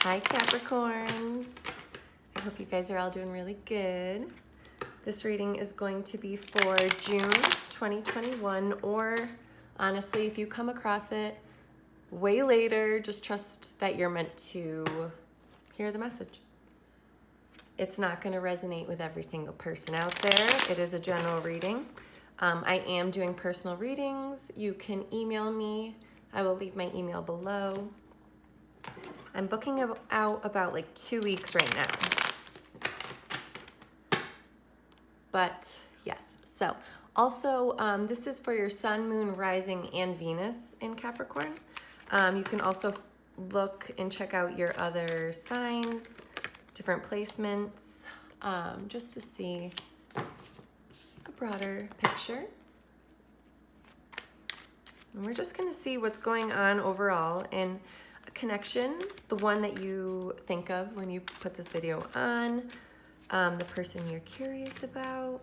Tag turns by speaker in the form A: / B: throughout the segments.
A: Hi Capricorns. I hope you guys are all doing really good. This reading is going to be for June 2021, or honestly, if you come across it way later, just trust that you're meant to hear the message. It's not going to resonate with every single person out there. It is a general reading. I am doing personal readings. You can email me. I will leave my email below. I'm booking out about like 2 weeks right now. But yes, so also this is for your sun, moon, rising, and Venus in Capricorn. You can also look and check out your other signs, different placements, just to see a broader picture. And we're just going to see what's going on overall in a connection, the one that you think of when you put this video on, the person you're curious about,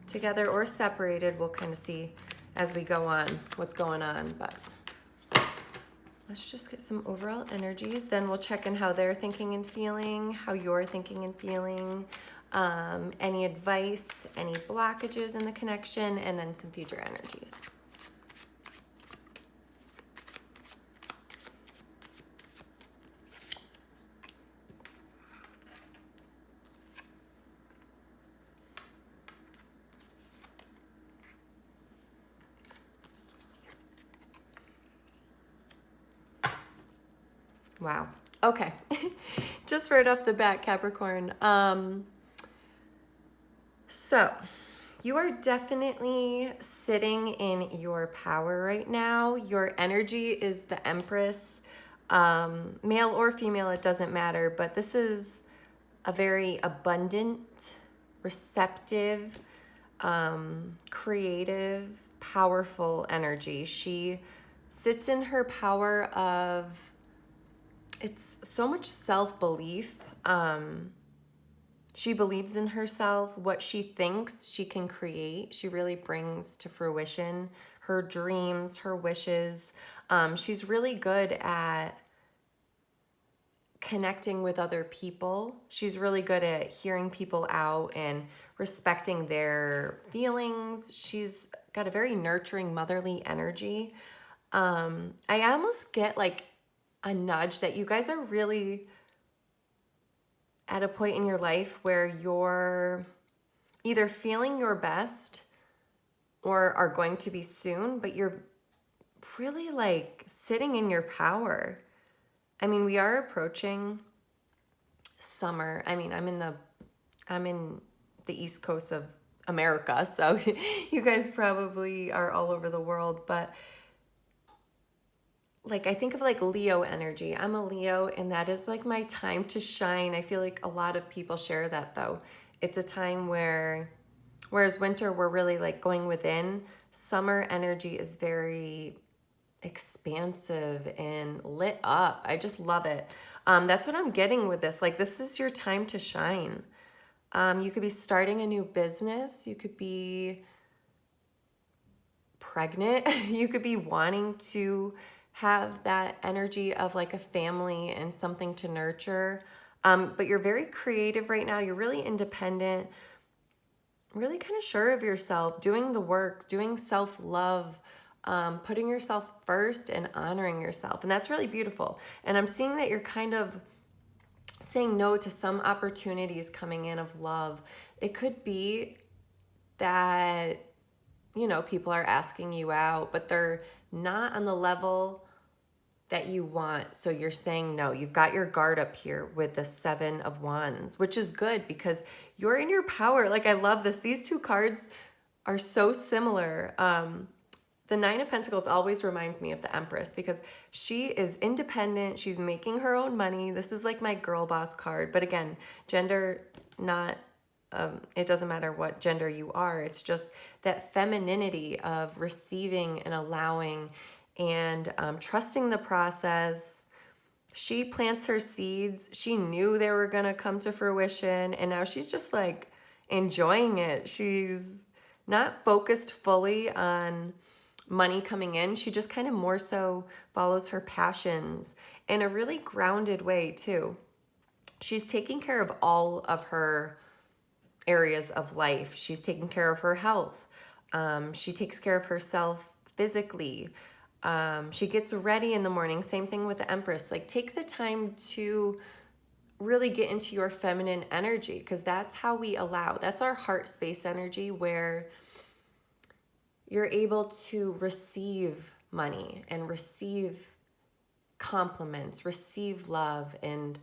A: together or separated. We'll kind of see as we go on what's going on, but let's just get some overall energies. Then we'll check in how they're thinking and feeling, how you're thinking and feeling, any advice, any blockages in the connection, and then some future energies. Wow. Okay. Just right off the bat, Capricorn. So you are definitely sitting in your power right now. Your energy is the Empress, male or female, it doesn't matter, but this is a very abundant, receptive, creative, powerful energy. She sits in her power of, it's so much self-belief. She believes in herself. What she thinks she can create, she really brings to fruition. Her dreams, her wishes. She's really good at connecting with other people. She's really good at hearing people out and respecting their feelings. She's got a very nurturing, motherly energy. I almost get like a nudge that you guys are really at a point in your life where you're either feeling your best or are going to be soon, but you're really like sitting in your power. I mean, we are approaching summer. I mean, I'm in the East Coast of America, so you guys probably are all over the world, but like I think of like Leo energy. I'm a Leo, and that is like my time to shine. I feel like a lot of people share that though. It's a time where, whereas winter we're really like going within, summer energy is very expansive and lit up. I just love it. That's what I'm getting with this. Like, this is your time to shine. You could be starting a new business. You could be pregnant. You could be wanting to have that energy of like a family and something to nurture. But you're very creative right now. You're really independent, really kind of sure of yourself, doing the work, doing self-love, putting yourself first and honoring yourself. And that's really beautiful. And I'm seeing that you're kind of saying no to some opportunities coming in of love. It could be that, you know, people are asking you out, but they're not on the level that you want. So you're saying no. You've got your guard up here with the 7 of Wands, which is good because you're in your power. Like, I love this. These two cards are so similar. The 9 of Pentacles always reminds me of the Empress because she is independent. She's making her own money. This is like my girl boss card. But again, gender, not, it doesn't matter what gender you are. It's just that femininity of receiving and allowing and trusting the process. She plants her seeds. She knew they were going to come to fruition. And now she's just like enjoying it. She's not focused fully on money coming in. She just kind of more so follows her passions in a really grounded way too. She's taking care of all of her areas of life. She's taking care of her health. She takes care of herself physically. She gets ready in the morning. Same thing with the Empress. Like, take the time to really get into your feminine energy, because that's how we allow, that's our heart space energy, where you're able to receive money and receive compliments, receive love and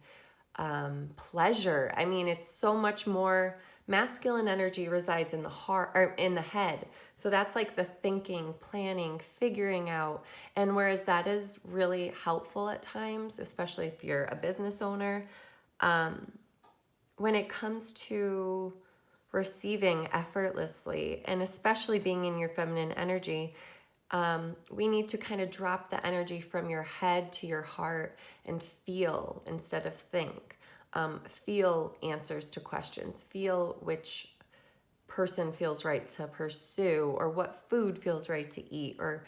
A: pleasure. I mean, it's so much more. Masculine energy resides in the heart or in the head. So that's like the thinking, planning, figuring out. And whereas that is really helpful at times, especially if you're a business owner, when it comes to receiving effortlessly, and especially being in your feminine energy, we need to kind of drop the energy from your head to your heart and feel instead of think. Feel answers to questions. Feel which person feels right to pursue, or what food feels right to eat, or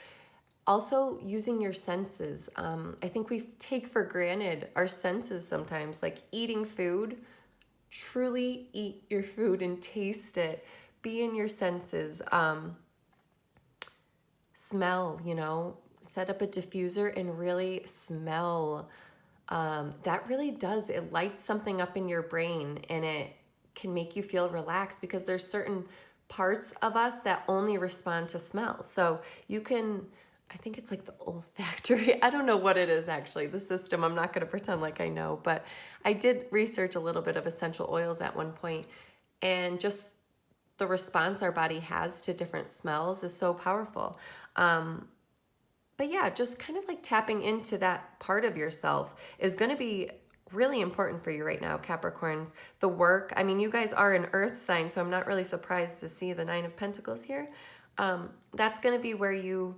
A: also using your senses. I think we take for granted our senses sometimes, like eating food. Truly eat your food and taste it. Be in your senses. Smell, set up a diffuser and really smell. That really does, it lights something up in your brain, and it can make you feel relaxed, because there's certain parts of us that only respond to smell. So you can, I think it's like the olfactory, I don't know what it is actually, the system, I'm not going to pretend like I know, but I did research a little bit of essential oils at one point, and just the response our body has to different smells is so powerful. But yeah, just kind of like tapping into that part of yourself is going to be really important for you right now, Capricorns. The work, I mean, you guys are an earth sign, so I'm not really surprised to see the Nine of Pentacles here. That's going to be where you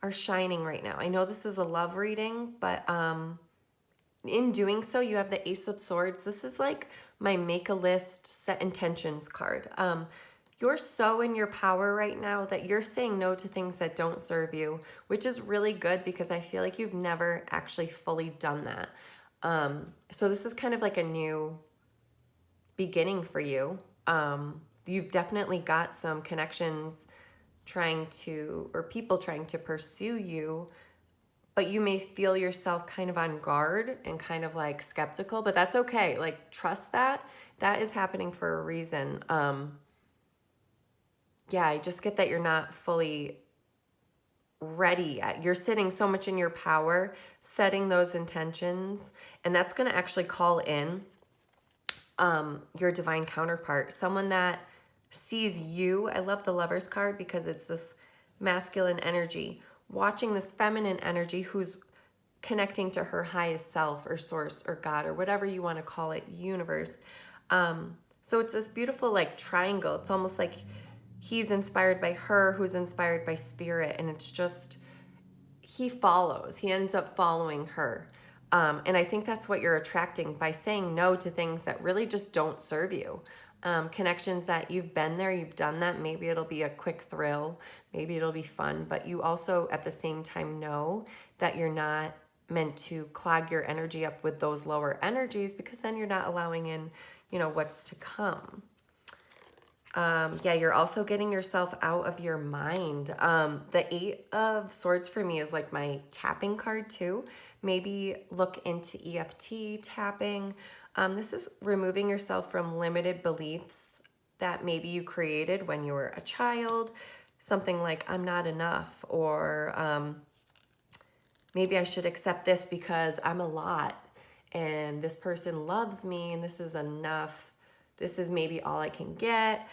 A: are shining right now. I know this is a love reading, but in doing so, you have the Ace of Swords. This is like my make a list, set intentions card. You're so in your power right now that you're saying no to things that don't serve you, which is really good, because I feel like you've never actually fully done that. So this is kind of like a new beginning for you. You've definitely got some connections or people trying to pursue you, but you may feel yourself kind of on guard and kind of like skeptical, but that's okay. Like, trust that. That is happening for a reason. Yeah, I just get that you're not fully ready yet. You're sitting so much in your power, setting those intentions, and that's going to actually call in your divine counterpart, someone that sees you. I love the Lover's card because it's this masculine energy watching this feminine energy who's connecting to her highest self or source or God or whatever you want to call it, universe. So it's this beautiful like triangle. It's almost like he's inspired by her, who's inspired by spirit, and it's just, he ends up following her. And I think that's what you're attracting by saying no to things that really just don't serve you. Connections that you've been there, you've done that. Maybe it'll be a quick thrill, maybe it'll be fun, but you also at the same time know that you're not meant to clog your energy up with those lower energies, because then you're not allowing in, what's to come. Yeah, you're also getting yourself out of your mind. The Eight of Swords for me is like my tapping card too. Maybe look into EFT tapping. This is removing yourself from limited beliefs that maybe you created when you were a child. Something like, I'm not enough, or maybe I should accept this because I'm a lot and this person loves me and this is enough. This is maybe all I can get.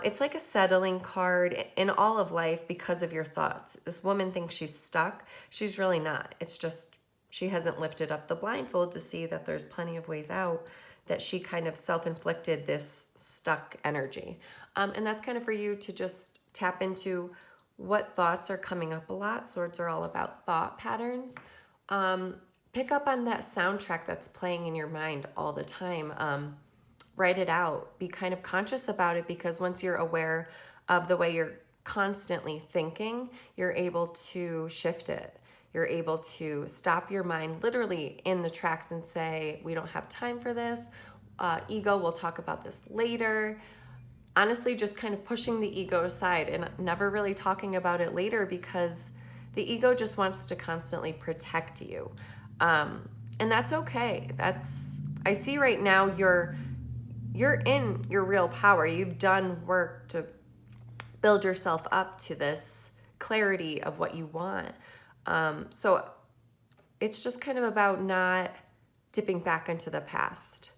A: It's like a settling card in all of life because of your thoughts. This woman thinks she's stuck. She's really not. It's just she hasn't lifted up the blindfold to see that there's plenty of ways out, that she kind of self-inflicted this stuck energy. And that's kind of for you to just tap into what thoughts are coming up a lot. Swords are all about thought patterns. Pick up on that soundtrack that's playing in your mind all the time. Write it out. Be kind of conscious about it, because once you're aware of the way you're constantly thinking, you're able to shift it. You're able to stop your mind literally in the tracks and say, we don't have time for this. Ego, we'll talk about this later. Honestly, just kind of pushing the ego aside and never really talking about it later, because the ego just wants to constantly protect you. And that's okay. I see right now you're in your real power. You've done work to build yourself up to this clarity of what you want. So it's just kind of about not dipping back into the past,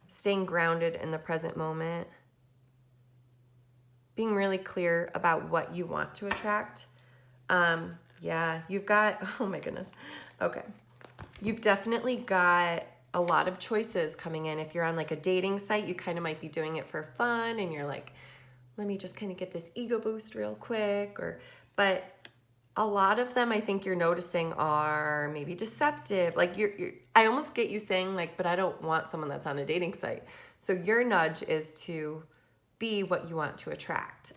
A: staying grounded in the present moment, being really clear about what you want to attract. Yeah, you've got, oh my goodness. Okay. You've definitely got a lot of choices coming in. If you're on like a dating site, you kind of might be doing it for fun and you're like, let me just kind of get this ego boost real quick. But a lot of them I think you're noticing are maybe deceptive. Like I almost get you saying like, but I don't want someone that's on a dating site. So your nudge is to be what you want to attract.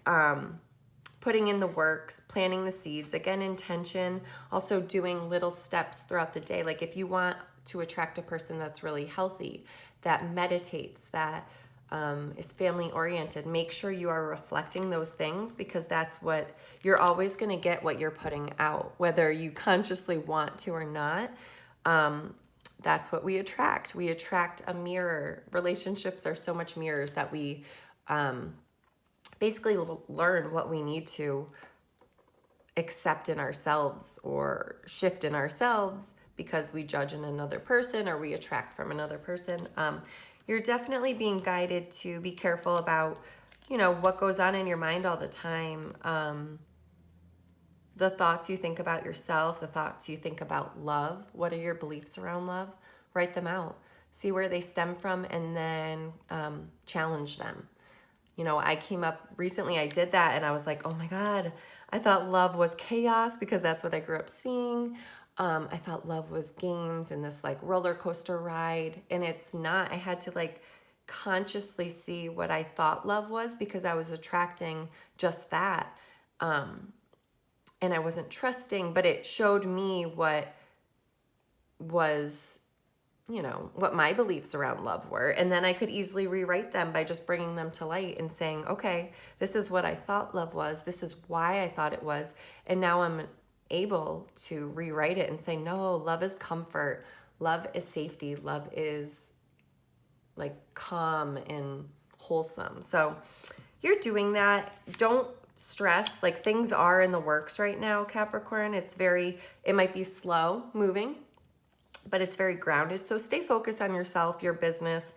A: Putting in the works, planting the seeds, again, intention, also doing little steps throughout the day. Like if you want to attract a person that's really healthy, that meditates, that is family oriented, make sure you are reflecting those things, because that's what you're always going to get, what you're putting out, whether you consciously want to or not. That's what we attract. We attract a mirror. Relationships are so much mirrors that we basically learn what we need to accept in ourselves or shift in ourselves because we judge in another person or we attract from another person. You're definitely being guided to be careful about, what goes on in your mind all the time. The thoughts you think about yourself, the thoughts you think about love. What are your beliefs around love? Write them out. See where they stem from and then challenge them. I came up recently, I did that and I was like, oh my God, I thought love was chaos because that's what I grew up seeing. I thought love was games and this like roller coaster ride, and it's not. I had to like consciously see what I thought love was because I was attracting just that. And I wasn't trusting, but it showed me what was, what my beliefs around love were. And then I could easily rewrite them by just bringing them to light and saying, okay, this is what I thought love was. This is why I thought it was. And now I'm able to rewrite it and say, no, love is comfort. Love is safety. Love is like calm and wholesome. So you're doing that. Don't stress. Like things are in the works right now, Capricorn. It might be slow moving, but it's very grounded. So stay focused on yourself, your business.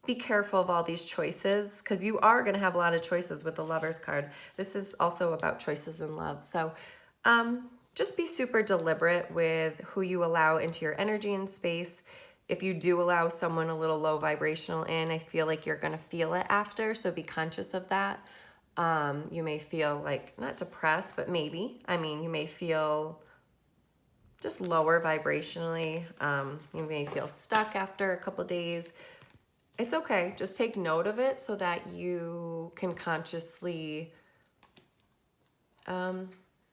A: Be careful of all these choices because you are going to have a lot of choices with the Lover's card. This is also about choices in love. So just be super deliberate with who you allow into your energy and space. If you do allow someone a little low vibrational in, I feel like you're going to feel it after. So be conscious of that. You may feel like not depressed, but maybe. You may feel just lower vibrationally. You may feel stuck after a couple days. It's okay. Just take note of it so that you can consciously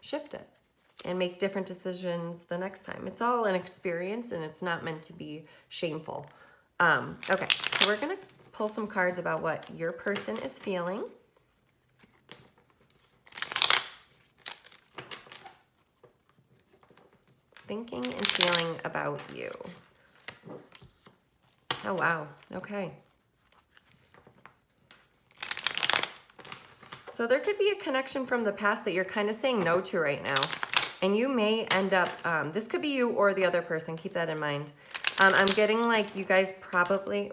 A: shift it and make different decisions the next time. It's all an experience and it's not meant to be shameful. Okay, so we're going to pull some cards about what your person is feeling. Thinking and feeling about you. Oh, wow. Okay. So there could be a connection from the past that you're kind of saying no to right now. And you may end up, this could be you or the other person. Keep that in mind. I'm getting like you guys probably,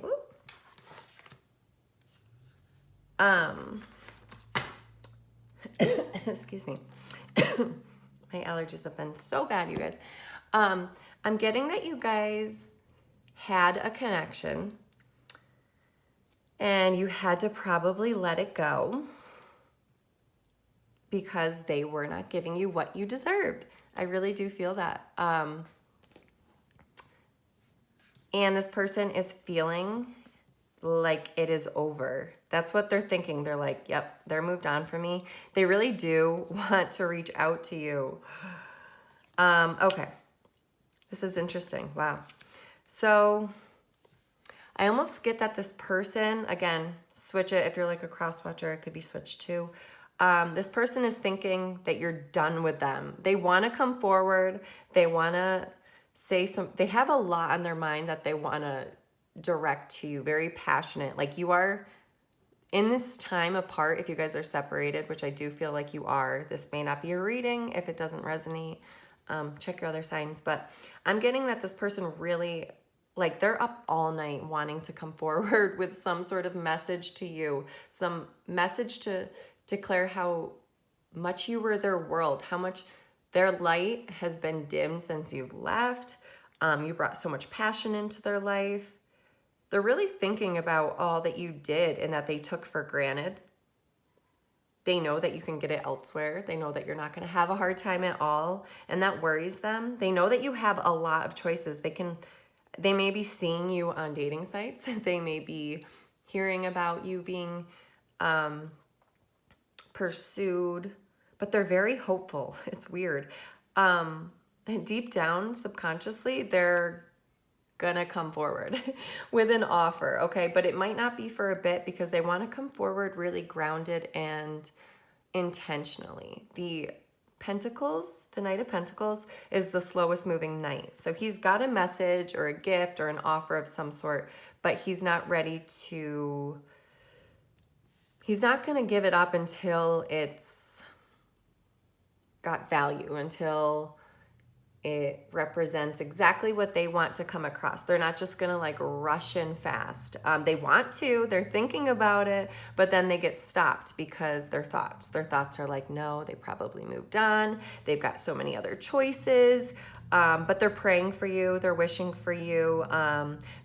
A: excuse me. My allergies have been so bad, you guys. I'm getting that you guys had a connection and you had to probably let it go because they were not giving you what you deserved. I really do feel that. And this person is feeling like it is over, That's what they're thinking. They're like, yep, they're moved on from me. They really do want to reach out to you. Okay. This is interesting. Wow. So I almost get that this person, again, switch it. If you're like a cross watcher, it could be switched too. This person is thinking that you're done with them. They want to come forward. They want to say they have a lot on their mind that they want to direct to you. Very passionate. Like you are in this time apart. If you guys are separated, which I do feel like you are, this may not be a reading. If it doesn't resonate, check your other signs. But I'm getting that this person really, like they're up all night wanting to come forward with some sort of message to you, some message to declare how much you were their world, how much their light has been dimmed since you've left. You brought so much passion into their life. They're really thinking about all that you did and that they took for granted. They know that you can get it elsewhere. They know that you're not going to have a hard time at all, and that worries them. They know that you have a lot of choices. They may be seeing you on dating sites. They may be hearing about you being pursued, but they're very hopeful. It's weird. And deep down, subconsciously, they're gonna come forward with an offer, okay? But it might not be for a bit because they want to come forward really grounded and intentionally. The Pentacles, the Knight of Pentacles, is the slowest moving knight. So he's got a message or a gift or an offer of some sort, but he's not ready to, he's not going to give it up until it's got value, until it represents exactly what they want to come across. They're not just gonna like rush in fast. They want to, they're thinking about it, but then they get stopped because their thoughts are like, no, they probably moved on. They've got so many other choices, but they're praying for you. They're wishing for you.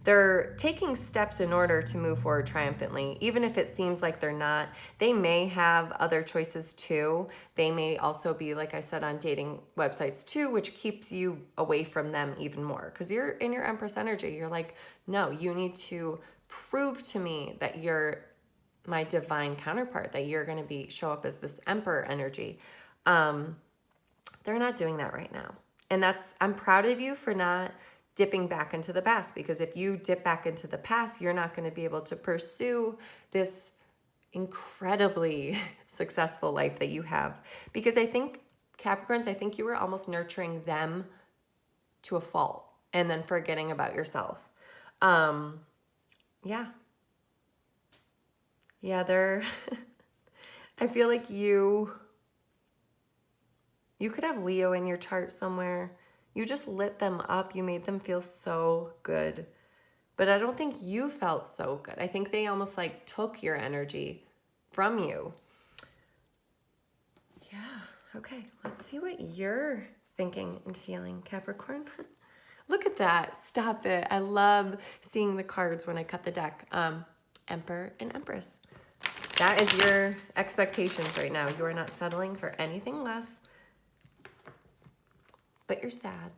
A: They're taking steps in order to move forward triumphantly. Even if it seems like they're not, they may have other choices too. They may also be, like I said, on dating websites too, which keeps you away from them even more because you're in your Empress energy. You're like, no, you need to prove to me that you're my divine counterpart, that you're going to show up as this Emperor energy. They're not doing that right now. And I'm proud of you for not dipping back into the past, because if you dip back into the past, you're not going to be able to pursue this incredibly successful life that you have. Because I think, Capricorns, I think you were almost nurturing them to a fault and then forgetting about yourself. Yeah, they're, I feel like you could have Leo in your chart somewhere. You just lit them up. You made them feel so good. But I don't think you felt so good. I think they almost like took your energy from you. Yeah, okay. Let's see what you're thinking and feeling, Capricorn. Look at that. Stop it. I love seeing the cards when I cut the deck. Emperor and Empress. That is your expectations right now. You are not settling for anything less, but you're sad.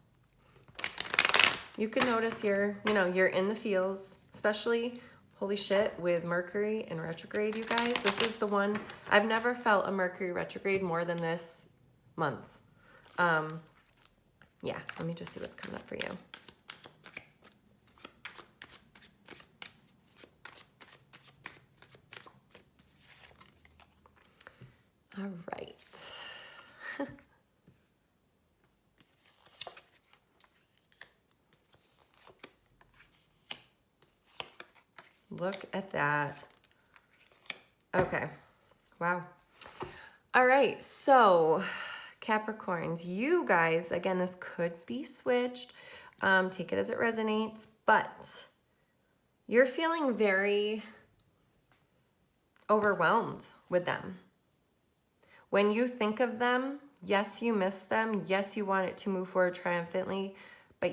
A: You can notice you're in the feels, especially, holy shit, with Mercury in retrograde, you guys. This is the one, I've never felt a Mercury retrograde more than this month. Yeah, let me just see what's coming up for you. All right. Look at that. Okay. Wow. All right. So, Capricorns, you guys, again, this could be switched. Take it as it resonates, but you're feeling very overwhelmed with them. When you think of them, yes, you miss them. Yes, you want it to move forward triumphantly, but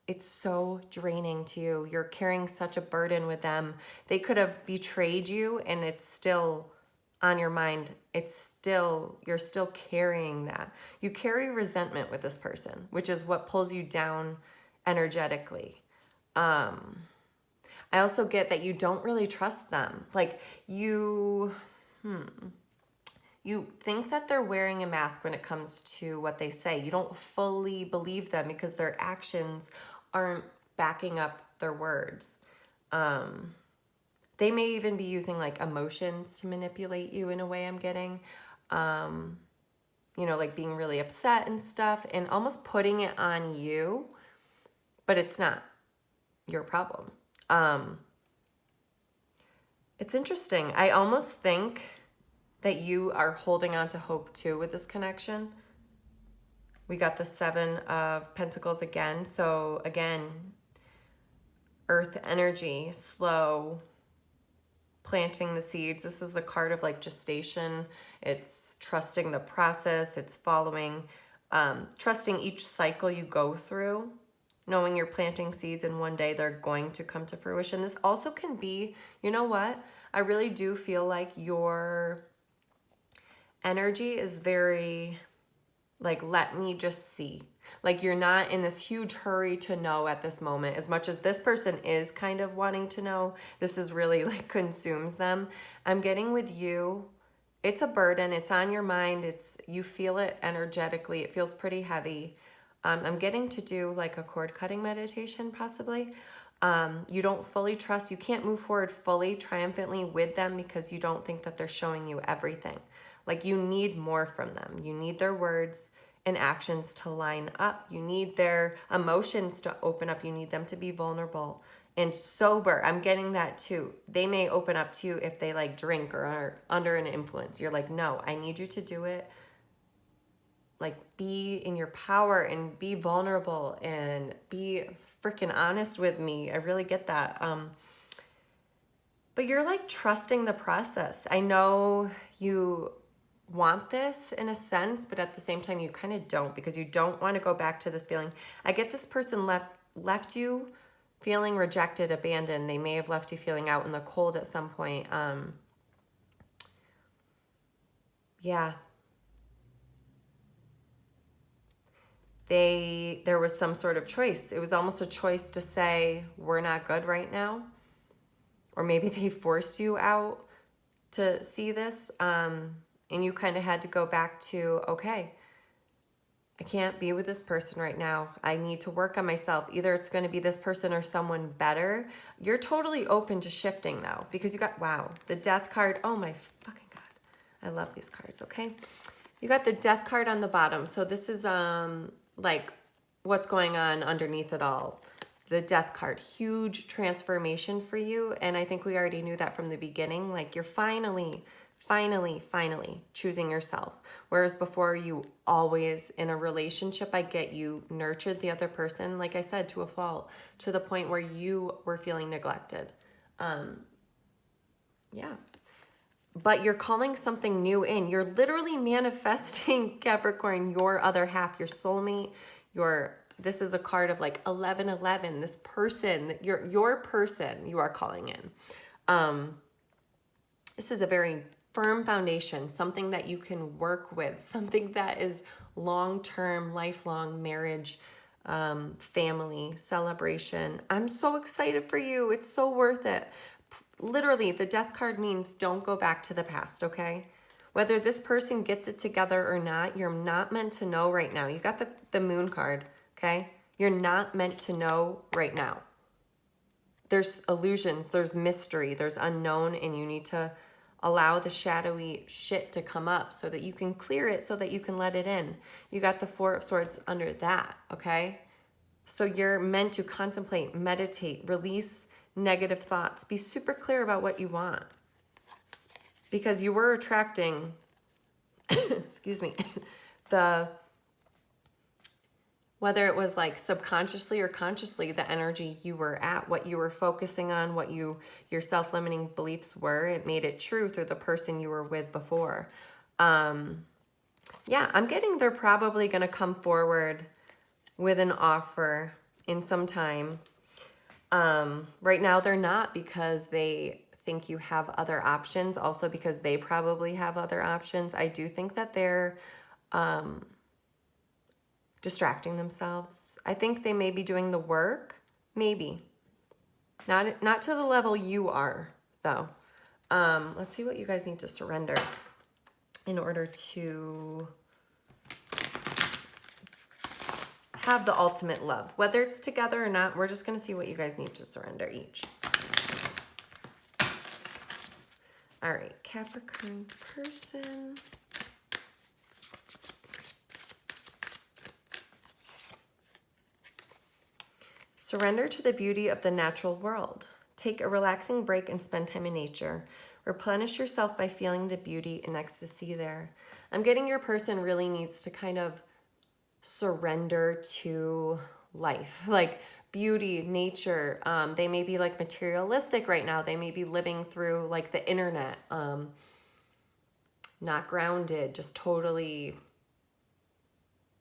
A: it's so draining to you. You're carrying such a burden with them. They could have betrayed you and it's still on your mind. You're still carrying that. You carry resentment with this person, which is what pulls you down energetically. I also get that you don't really trust them. Like you think that they're wearing a mask when it comes to what they say. You don't fully believe them because their actions aren't backing up their words. They may even be using like emotions to manipulate you in a way, I'm getting. Like being really upset and stuff and almost putting it on you, but it's not your problem. It's interesting. I almost think that you are holding on to hope too with this connection. We got the 7 of Pentacles again. So again, earth energy, slow, planting the seeds. This is the card of like gestation. It's trusting the process. It's following, trusting each cycle you go through, knowing you're planting seeds and one day they're going to come to fruition. This also can be, you know what? I really do feel like your energy is very like, let me just see. Like you're not in this huge hurry to know at this moment. As much as this person is kind of wanting to know, this is really like consumes them. I'm getting with you. It's a burden. It's on your mind. You feel it energetically. It feels pretty heavy. I'm getting to do like a cord cutting meditation possibly. You don't fully trust. You can't move forward fully triumphantly with them because you don't think that they're showing you everything. Like you need more from them. You need their words and actions to line up. You need their emotions to open up. You need them to be vulnerable and sober. I'm getting that too. They may open up to you if they like drink or are under an influence. You're like, no, I need you to do it. Like be in your power and be vulnerable and be freaking honest with me. I really get that. But you're like trusting the process. I know you want this in a sense, but at the same time you kind of don't because you don't want to go back to this feeling. I get this person left you feeling rejected, abandoned. They may have left you feeling out in the cold at some point. Yeah. There was some sort of choice. It was almost a choice to say, we're not good right now. Or maybe they forced you out to see this. And you kind of had to go back to, okay, I can't be with this person right now. I need to work on myself. Either it's going to be this person or someone better. You're totally open to shifting though, because you got, wow, the death card. Oh my fucking God. I love these cards. Okay. You got the death card on the bottom. So this is, like what's going on underneath it all. The death card, huge transformation for you. And I think we already knew that from the beginning. Like you're finally choosing yourself. Whereas before you always in a relationship, I get you nurtured the other person, like I said, to a fault, to the point where you were feeling neglected. Yeah. But you're calling something new in. You're literally manifesting, Capricorn, your other half, your soulmate, this is a card of like 1111, this person, your person you are calling in. This is a very firm foundation, something that you can work with, something that is long-term, lifelong marriage, family, celebration. I'm so excited for you. It's so worth it. Literally, the death card means don't go back to the past, okay? Whether this person gets it together or not, you're not meant to know right now. You got the moon card, okay? You're not meant to know right now. There's illusions, there's mystery, there's unknown, and you need to allow the shadowy shit to come up so that you can clear it, so that you can let it in. You got the 4 of Swords under that, okay? So you're meant to contemplate, meditate, release negative thoughts. Be super clear about what you want. Because you were attracting, excuse me, whether it was like subconsciously or consciously, the energy you were at, what you were focusing on, what your self-limiting beliefs were, it made it true through the person you were with before. Yeah, I'm getting they're probably going to come forward with an offer in some time. Right now they're not, because they think you have other options, also because they probably have other options. I do think that they're distracting themselves. I think they may be doing the work, maybe. Not to the level you are, though. Let's see what you guys need to surrender in order to have the ultimate love. Whether it's together or not, we're just going to see what you guys need to surrender each. All right, Capricorn's person. Surrender to the beauty of the natural world. Take a relaxing break and spend time in nature. Replenish yourself by feeling the beauty and ecstasy there. I'm getting your person really needs to kind of surrender to life, like beauty, nature. They may be like materialistic right now. They may be living through like the internet, not grounded, just totally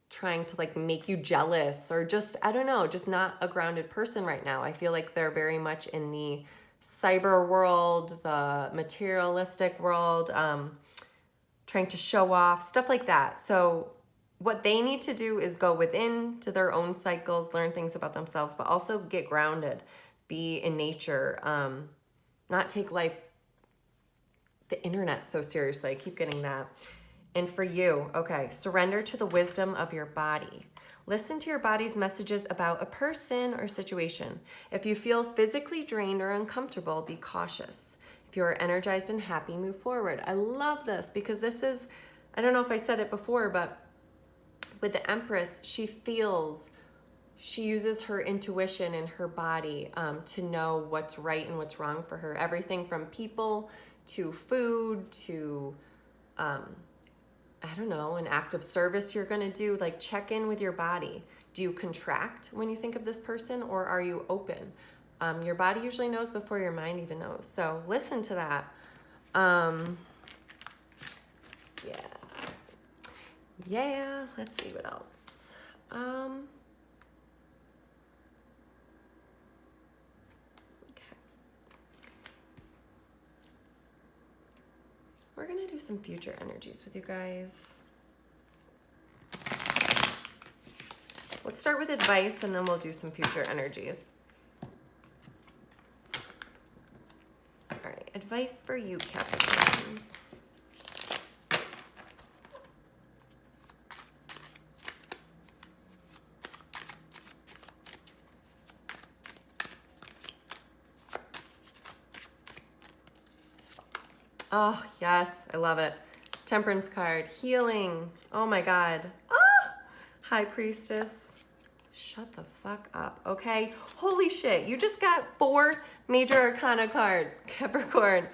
A: trying to like make you jealous, or just, I don't know, just not a grounded person right now. I feel like they're very much in the cyber world, the materialistic world, trying to show off, stuff like that. So what they need to do is go within to their own cycles, learn things about themselves, but also get grounded, be in nature, not take life, the internet so seriously. I keep getting that. And for you, okay, surrender to the wisdom of your body. Listen to your body's messages about a person or situation. If you feel physically drained or uncomfortable, be cautious. If you're energized and happy, move forward. I love this because this is, I don't know if I said it before, but with the Empress, she uses her intuition in her body to know what's right and what's wrong for her. Everything from people to food to, I don't know, an act of service you're going to do. Like, check in with your body. Do you contract when you think of this person, or are you open? Your body usually knows before your mind even knows. So listen to that. Yeah, let's see what else. Okay. We're going to do some future energies with you guys. Let's start with advice and then we'll do some future energies. All right, advice for you, Capricorns. Oh, yes, I love it. Temperance card, healing. Oh my God. Ah, High Priestess. Shut the fuck up, okay? Holy shit, you just got 4 major arcana cards, Capricorn.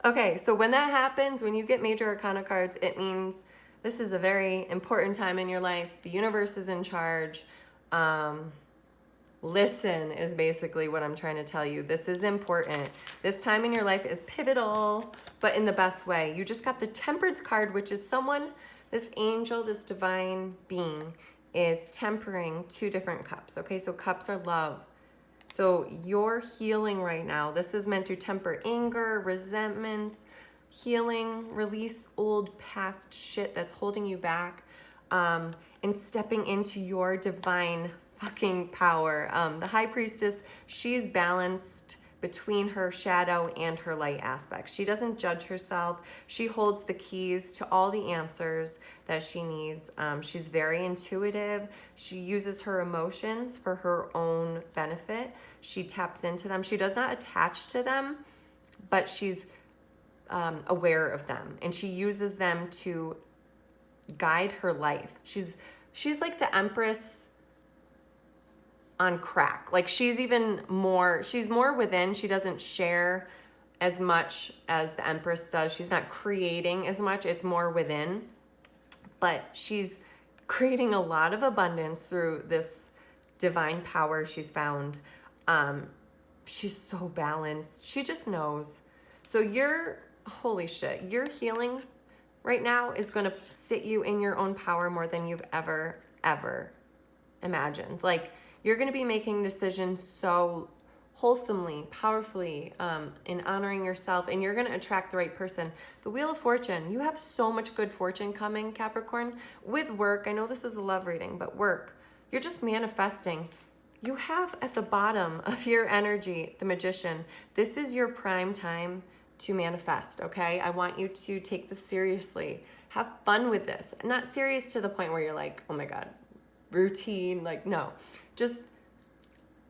A: Okay, so when that happens, when you get major arcana cards, it means this is a very important time in your life. The universe is in charge. Listen is basically what I'm trying to tell you. This is important. This time in your life is pivotal, but in the best way. You just got the Temperance card, which is someone, this angel, this divine being is tempering 2 different cups. Okay, so cups are love. So you're healing right now. This is meant to temper anger, resentments, healing, release old past shit that's holding you back, and stepping into your divine fucking power. The High Priestess, she's balanced between her shadow and her light aspects. She doesn't judge herself. She holds the keys to all the answers that she needs. She's very intuitive. She uses her emotions for her own benefit. She taps into them. She does not attach to them, but she's aware of them, and she uses them to guide her life. She's like the Empress on crack. Like, she's more within. She doesn't share as much as the Empress does. She's not creating as much. It's more within, but she's creating a lot of abundance through this divine power she's found. She's so balanced. She just knows. So holy shit, your healing right now is going to sit you in your own power more than you've ever imagined. Like, you're going to be making decisions so wholesomely, powerfully, in honoring yourself, and you're going to attract the right person. The Wheel of Fortune, you have so much good fortune coming, Capricorn. With work, I know this is a love reading, but work, you're just manifesting You have at the bottom of your energy, the Magician. This is your prime time to manifest, okay? I want you to take this seriously. Have fun with this. Not serious to the point where you're like, oh my God, routine. Like, no. Just,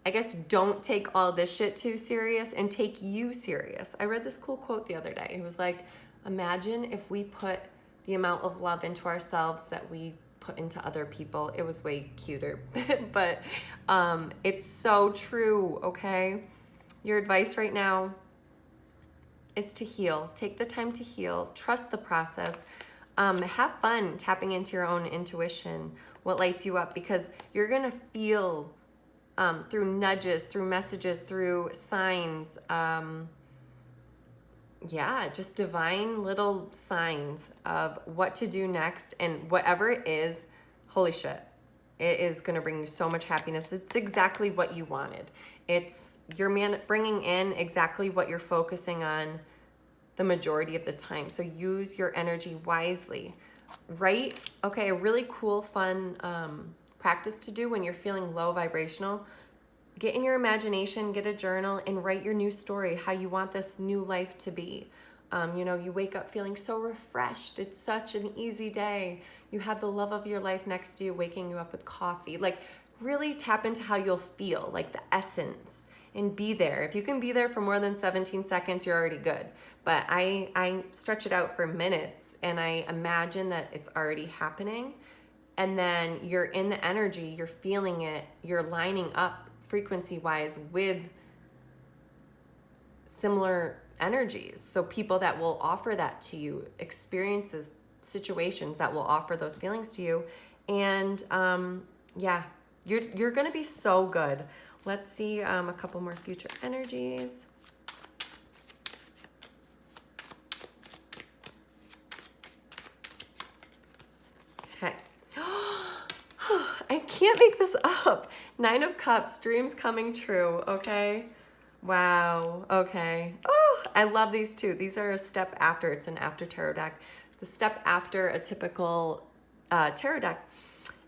A: I guess, don't take all this shit too serious and take you serious. I read this cool quote the other day. It was like, imagine if we put the amount of love into ourselves that we put into other people. It was way cuter, but it's so true, okay? Your advice right now is to heal. Take the time to heal. Trust the process. Have fun tapping into your own intuition, what lights you up, because you're gonna feel through nudges, through messages, through signs, yeah, just divine little signs of what to do next, and whatever it is, holy shit, it is going to bring you so much happiness. It's exactly what you wanted. You're bringing in exactly what you're focusing on the majority of the time. So use your energy wisely, right? Okay, a really cool, fun practice to do when you're feeling low vibrational. Get in your imagination, get a journal, and write your new story, how you want this new life to be. You wake up feeling so refreshed. It's such an easy day. You have the love of your life next to you, waking you up with coffee. Like, really tap into how you'll feel, like the essence, and be there. If you can be there for more than 17 seconds, you're already good. But I stretch it out for minutes, and I imagine that it's already happening. And then you're in the energy, you're feeling it, you're lining up frequency-wise with similar energies. So people that will offer that to you, experiences, situations that will offer those feelings to you. And yeah, you're gonna be so good. Let's see a couple more future energies. Okay. I can't make this up. 9 of Cups, dreams coming true, okay? Wow, okay. Oh, I love these two. These are a step after. It's an after tarot deck. The step after a typical tarot deck.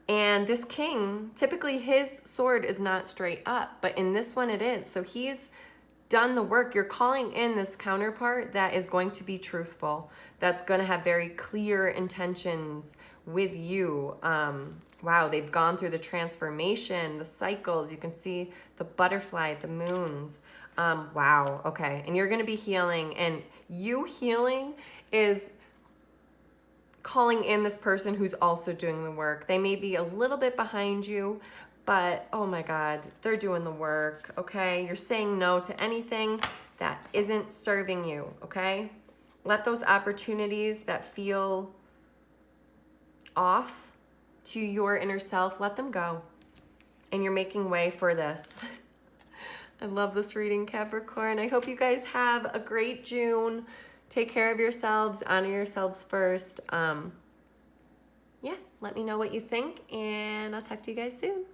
A: And this king, typically his sword is not straight up, but in this one it is. So he's done the work. You're calling in this counterpart that is going to be truthful, that's going to have very clear intentions with you. Wow, they've gone through the transformation, the cycles. You can see the butterfly, the moons. Wow, okay. And you're going to be healing, and you healing is calling in this person who's also doing the work. They may be a little bit behind you, but oh my God, they're doing the work, okay? You're saying no to anything that isn't serving you, okay? Let those opportunities that feel off to your inner self, let them go. And you're making way for this. I love this reading, Capricorn. I hope you guys have a great June. Take care of yourselves, honor yourselves first. Yeah, let me know what you think, and I'll talk to you guys soon.